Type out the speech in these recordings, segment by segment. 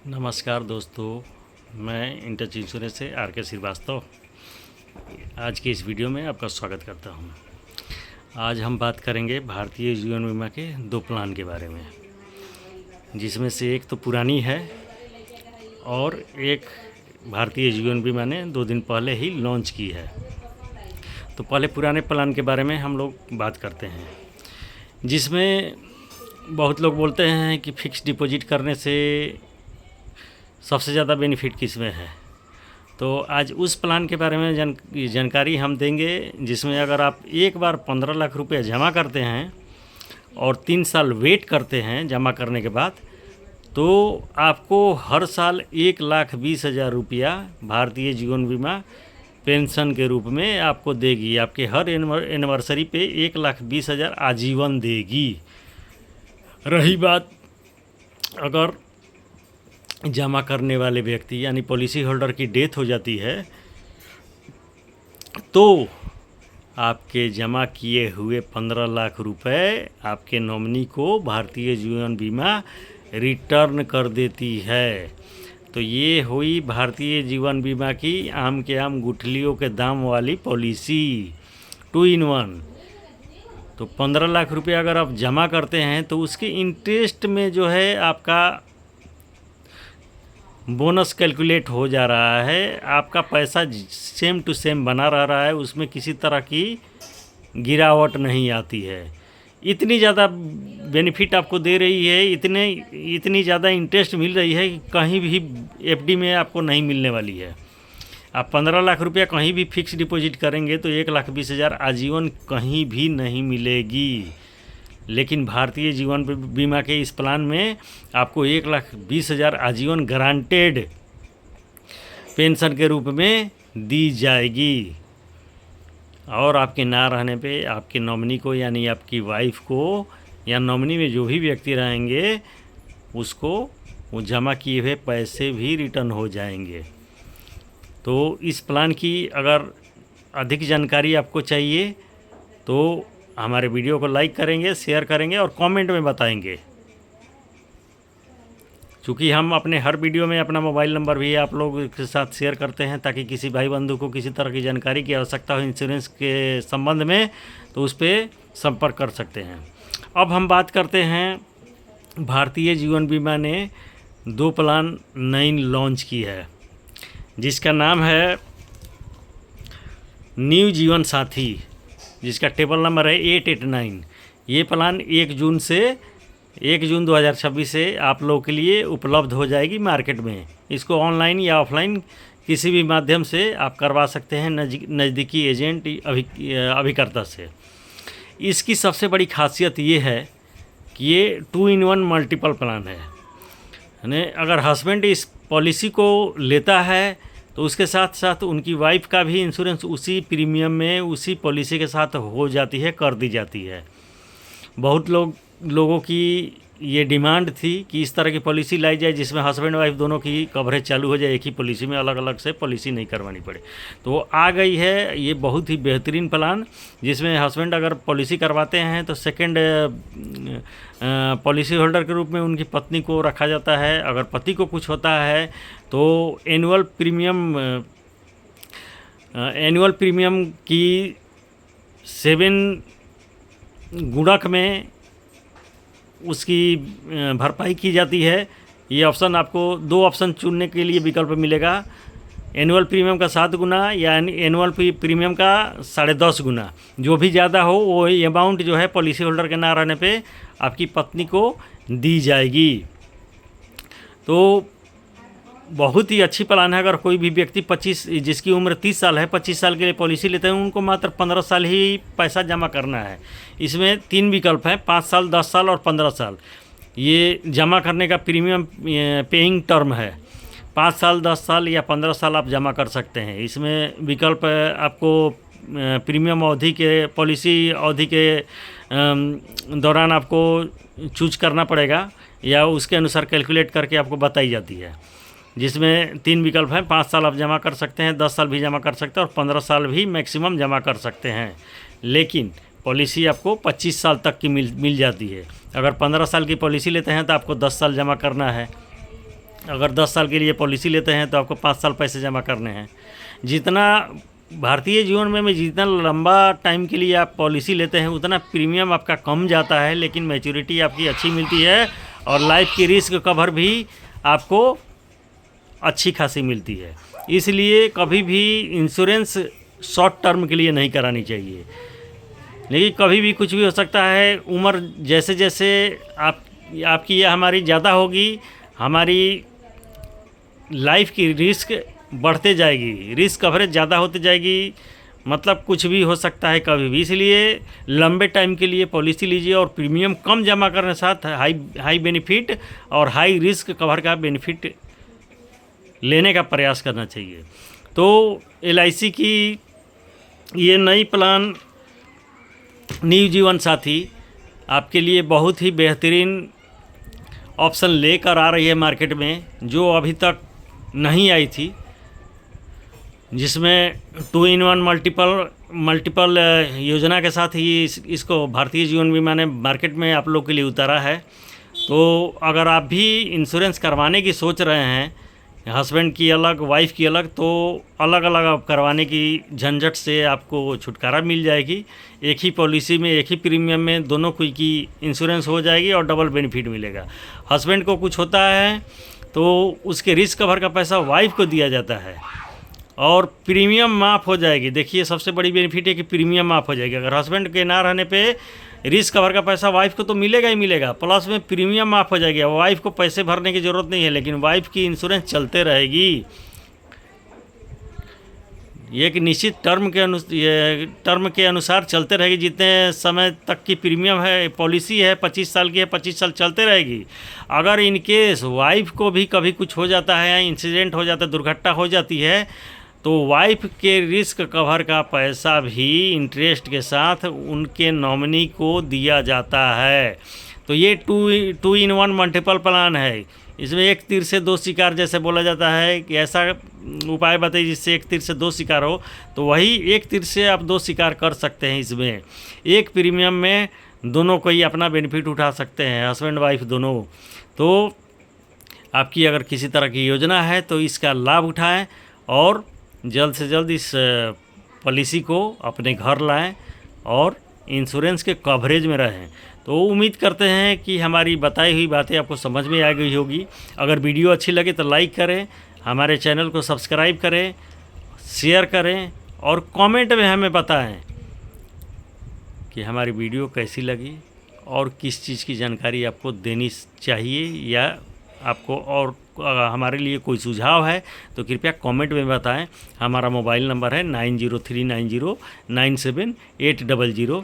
नमस्कार दोस्तों, मैं इंटच इंश्योरेंस से आर के श्रीवास्तव आज की इस वीडियो में आपका स्वागत करता हूं। आज हम बात करेंगे भारतीय जीवन बीमा के दो प्लान के बारे में, जिसमें से एक तो पुरानी है और एक भारतीय जीवन बीमा ने 2 दिन पहले ही लॉन्च की है। तो पहले पुराने प्लान के बारे में हम लोग बात करते हैं, जिसमें बहुत लोग बोलते हैं कि फ़िक्स डिपॉजिट करने से सबसे ज़्यादा बेनिफिट किस में है। तो आज उस प्लान के बारे में जानकारी हम देंगे, जिसमें अगर आप एक बार 15 लाख रुपए जमा करते हैं और 3 साल वेट करते हैं जमा करने के बाद, तो आपको हर साल 1,20,000 रुपया भारतीय जीवन बीमा पेंशन के रूप में आपको देगी। आपके हर एनिवर्सरी पे 1,20,000 आजीवन देगी। रही बात अगर जमा करने वाले व्यक्ति यानी पॉलिसी होल्डर की डेथ हो जाती है, तो आपके जमा किए हुए 15 लाख रुपए आपके नॉमिनी को भारतीय जीवन बीमा रिटर्न कर देती है। तो ये हुई भारतीय जीवन बीमा की आम के आम गुठलियों के दाम वाली पॉलिसी 2 in 1। तो 15 लाख रुपये अगर आप जमा करते हैं तो उसके इंटरेस्ट में जो है आपका बोनस कैलकुलेट हो जा रहा है। आपका पैसा सेम टू सेम बना रह रहा है, उसमें किसी तरह की गिरावट नहीं आती है। इतनी ज़्यादा बेनिफिट आपको दे रही है, इतनी ज़्यादा इंटरेस्ट मिल रही है कि कहीं भी एफडी में आपको नहीं मिलने वाली है। आप 15 लाख रुपया कहीं भी फिक्स डिपॉजिट करेंगे तो 1,20,000 आजीवन कहीं भी नहीं मिलेगी। लेकिन भारतीय जीवन बीमा के इस प्लान में आपको 1,20,000 आजीवन गारंटेड पेंशन के रूप में दी जाएगी। और आपके ना रहने पे आपके नॉमिनी को यानी आपकी वाइफ को या नॉमिनी में जो भी व्यक्ति रहेंगे उसको वो जमा किए हुए पैसे भी रिटर्न हो जाएंगे। तो इस प्लान की अगर अधिक जानकारी आपको चाहिए तो हमारे वीडियो को लाइक करेंगे, शेयर करेंगे और कमेंट में बताएंगे। चूँकि हम अपने हर वीडियो में अपना मोबाइल नंबर भी आप लोगों के साथ शेयर करते हैं, ताकि किसी भाई बंधु को किसी तरह की जानकारी की आवश्यकता हो इंश्योरेंस के संबंध में तो उस पर संपर्क कर सकते हैं। अब हम बात करते हैं, भारतीय जीवन बीमा ने 2 प्लान नई लॉन्च की है, जिसका नाम है न्यू जीवन साथी, जिसका टेबल नंबर है 889। ये प्लान 1 जून 2026 से आप लोगों के लिए उपलब्ध हो जाएगी मार्केट में। इसको ऑनलाइन या ऑफलाइन किसी भी माध्यम से आप करवा सकते हैं नज़दीकी एजेंट अभिकर्ता से। इसकी सबसे बड़ी खासियत ये है कि ये 2 in 1 मल्टीपल प्लान है। यानी अगर हस्बैंड इस पॉलिसी को लेता है तो उसके साथ साथ उनकी वाइफ का भी इंश्योरेंस उसी प्रीमियम में उसी पॉलिसी के साथ हो जाती है, कर दी जाती है। बहुत लोगों की ये डिमांड थी कि इस तरह की पॉलिसी लाई जाए जिसमें हस्बैंड वाइफ दोनों की कवरेज चालू हो जाए, एक ही पॉलिसी में, अलग अलग से पॉलिसी नहीं करवानी पड़े। तो आ गई है ये बहुत ही बेहतरीन प्लान, जिसमें हस्बैंड अगर पॉलिसी करवाते हैं तो सेकंड पॉलिसी होल्डर के रूप में उनकी पत्नी को रखा जाता है। अगर पति को कुछ होता है तो एनुअल प्रीमियम की 7 गुणक में उसकी भरपाई की जाती है। ये ऑप्शन आपको 2 ऑप्शन चुनने के लिए विकल्प मिलेगा, एनुअल प्रीमियम का 7 गुना या एनुअल प्रीमियम का 10.5 गुना। जो भी ज़्यादा हो वो अमाउंट जो है पॉलिसी होल्डर के ना रहने पे आपकी पत्नी को दी जाएगी। तो बहुत ही अच्छी प्लान है। अगर कोई भी व्यक्ति जिसकी उम्र 30 साल है, 25 साल के लिए पॉलिसी लेते हैं, उनको मात्र 15 साल ही पैसा जमा करना है। इसमें 3 विकल्प हैं, 5 साल, 10 साल और 15 साल। ये जमा करने का प्रीमियम पेइंग टर्म है। 5 साल, 10 साल या 15 साल आप जमा कर सकते हैं। इसमें विकल्प आपको प्रीमियम अवधि के पॉलिसी अवधि के दौरान आपको चूज करना पड़ेगा या उसके अनुसार कैलकुलेट करके आपको बताई जाती है, जिसमें 3 विकल्प हैं। 5 साल आप जमा कर सकते हैं, 10 साल भी जमा कर सकते हैं और 15 साल भी मैक्सिमम जमा कर सकते हैं। लेकिन पॉलिसी आपको 25 साल तक की मिल जाती है। अगर 15 साल की पॉलिसी लेते हैं तो आपको 10 साल जमा करना है। अगर 10 साल के लिए पॉलिसी लेते हैं तो आपको 5 साल पैसे जमा करने हैं। जितना भारतीय जीवन में जितना लंबा टाइम के लिए आप पॉलिसी लेते हैं उतना प्रीमियम आपका कम जाता है, लेकिन मैच्योरिटी आपकी अच्छी मिलती है और लाइफ की रिस्क कवर भी आपको अच्छी खासी मिलती है। इसलिए कभी भी इंश्योरेंस शॉर्ट टर्म के लिए नहीं करानी चाहिए, लेकिन कभी भी कुछ भी हो सकता है। उम्र जैसे जैसे आपकी या हमारी ज़्यादा होगी, हमारी लाइफ की रिस्क बढ़ते जाएगी, रिस्क कवरेज ज़्यादा होती जाएगी, मतलब कुछ भी हो सकता है कभी भी। इसलिए लंबे टाइम के लिए पॉलिसी लीजिए और प्रीमियम कम जमा करने के साथ हाई बेनिफिट और हाई रिस्क कवर का बेनिफिट लेने का प्रयास करना चाहिए। तो LIC की ये नई प्लान न्यू जीवन साथी आपके लिए बहुत ही बेहतरीन ऑप्शन लेकर आ रही है मार्केट में, जो अभी तक नहीं आई थी, जिसमें 2-in-1 मल्टीपल योजना के साथ ही इसको भारतीय जीवन बीमा ने मार्केट में आप लोग के लिए उतारा है। तो अगर आप भी इंश्योरेंस करवाने की सोच रहे हैं, हस्बैंड की अलग वाइफ की अलग, तो अलग अलग करवाने की झंझट से आपको छुटकारा मिल जाएगी। एक ही पॉलिसी में एक ही प्रीमियम में दोनों की इंश्योरेंस हो जाएगी और डबल बेनिफिट मिलेगा। हस्बैंड को कुछ होता है तो उसके रिस्क कवर का पैसा वाइफ को दिया जाता है और प्रीमियम माफ़ हो जाएगी। देखिए सबसे बड़ी बेनिफिट है कि प्रीमियम माफ़ हो जाएगी। अगर हस्बैंड के ना रहने पे रिस्क कवर का पैसा वाइफ को तो मिलेगा ही मिलेगा, प्लस में प्रीमियम माफ़ हो जाएगी। वाइफ को पैसे भरने की ज़रूरत नहीं है, लेकिन वाइफ की इंश्योरेंस चलते रहेगी। एक निश्चित टर्म के अनुसार चलते रहेगी। जितने समय तक की प्रीमियम है, पॉलिसी है 25 साल की है, 25 साल चलते रहेगी। अगर इन केस वाइफ को भी कभी कुछ हो जाता है, इंसिडेंट हो जाता है, दुर्घटना हो जाती है, तो वाइफ के रिस्क कवर का पैसा भी इंटरेस्ट के साथ उनके नॉमिनी को दिया जाता है। तो ये 2-in-1 मल्टीपल प्लान है। इसमें एक तीर से दो शिकार जैसे बोला जाता है कि ऐसा उपाय बताइए जिससे एक तीर से दो शिकार हो, तो वही एक तीर से आप दो शिकार कर सकते हैं। इसमें एक प्रीमियम में दोनों को ही अपना बेनिफिट उठा सकते हैं, हस्बैंड वाइफ दोनों। तो आपकी अगर किसी तरह की योजना है तो इसका लाभ उठाएं और जल्द से जल्द इस पॉलिसी को अपने घर लाएं और इंश्योरेंस के कवरेज में रहें। तो उम्मीद करते हैं कि हमारी बताई हुई बातें आपको समझ में आ गई होगी। अगर वीडियो अच्छी लगे तो लाइक करें, हमारे चैनल को सब्सक्राइब करें, शेयर करें और कमेंट में हमें बताएं कि हमारी वीडियो कैसी लगी और किस चीज़ की जानकारी आपको देनी चाहिए, या आपको और हमारे लिए कोई सुझाव है तो कृपया कमेंट में बताएं। हमारा मोबाइल नंबर है 9039097800।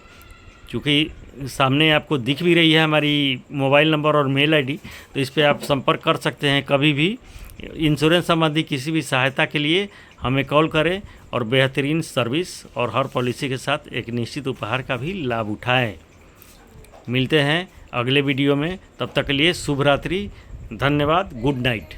चूँकि सामने आपको दिख भी रही है हमारी मोबाइल नंबर और मेल आईडी, तो इस पर आप संपर्क कर सकते हैं। कभी भी इंश्योरेंस संबंधी किसी भी सहायता के लिए हमें कॉल करें और बेहतरीन सर्विस और हर पॉलिसी के साथ एक निश्चित उपहार का भी लाभ उठाएं। मिलते हैं अगले वीडियो में, तब तक के लिए शुभ रात्रि, धन्यवाद, गुड नाइट।